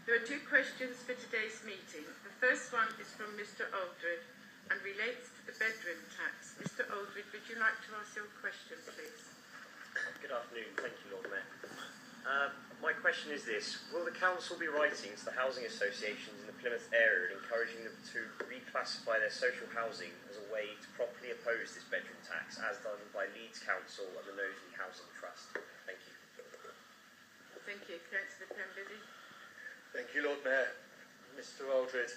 There are two questions for today's meeting. The first one is from Mr. Aldred and relates to the bedroom tax. Mr. Aldred, would you like to ask your question, please? Good afternoon. Thank you, Lord Mayor. My question is this. Will the Council be writing to the housing associations in the Plymouth area and encouraging them to reclassify their social housing as a way to properly oppose this bedroom tax, as done by Leeds Council and the Knowsley Housing Trust? Thank you. Thank you. Councillor Pemberley. Thank you, Lord Mayor. Mr. Aldred,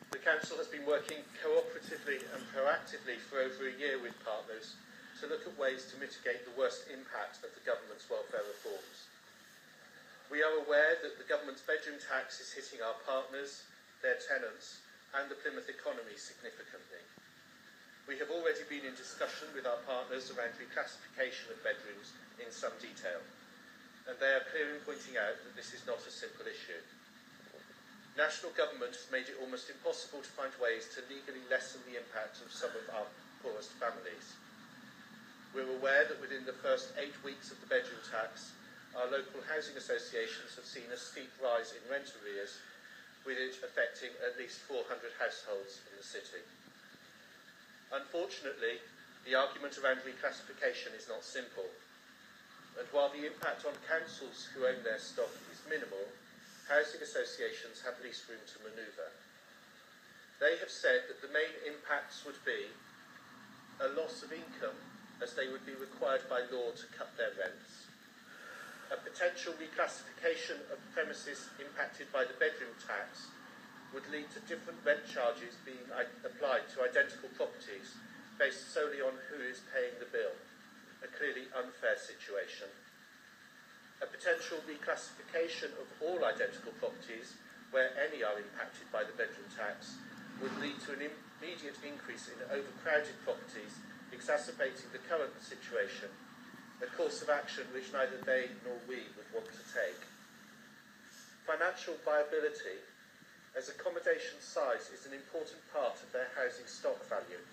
the Council has been working cooperatively and proactively for over a year with partners to look at ways to mitigate the worst impact of the government's welfare reforms. We are aware that the government's bedroom tax is hitting our partners, their tenants and the Plymouth economy significantly. We have already been in discussion with our partners around reclassification of bedrooms in some detail, and they are clear in pointing out that this is not a simple issue. National government has made it almost impossible to find ways to legally lessen the impact of some of our poorest families. We're aware that within the first 8 weeks of the bedroom tax, our local housing associations have seen a steep rise in rent arrears, with it affecting at least 400 households in the city. Unfortunately, the argument around reclassification is not simple, and while the impact on councils who own their stock is minimal, housing associations have least room to manoeuvre. They have said that the main impacts would be a loss of income, as they would be required by law to cut their rents, a potential reclassification of premises impacted by the bedroom tax would lead to different rent charges being applied to identical properties based solely on who is paying the bill, a clearly unfair situation. A potential reclassification of all identical properties, where any are impacted by the bedroom tax, would lead to an immediate increase in overcrowded properties, exacerbating the current situation, a course of action which neither they nor we would want to take. Financial viability, as accommodation size is an important part of their housing stock value.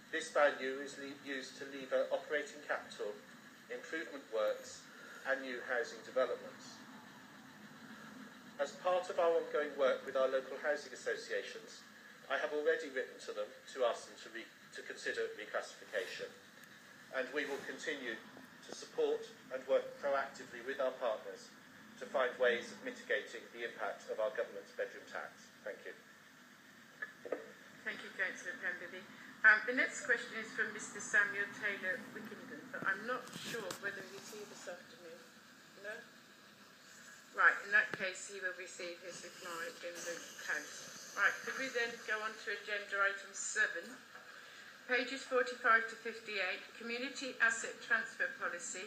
This value is used to lever operating capital, improvement works and new housing developments. As part of our ongoing work with our local housing associations, I have already written to them to ask them to consider reclassification, and we will continue to support and work proactively with our partners to find ways of mitigating the impact of our government's bedroom tax. Thank you. Thank you, Councillor Pemberley. The next question is from Mr. Samuel Taylor Wickenden, but I'm not sure whether he's here this afternoon. No? Right, in that case he will receive his reply in the House. Right, could we then go on to agenda item 7? Pages 45 to 58, Community Asset Transfer Policy,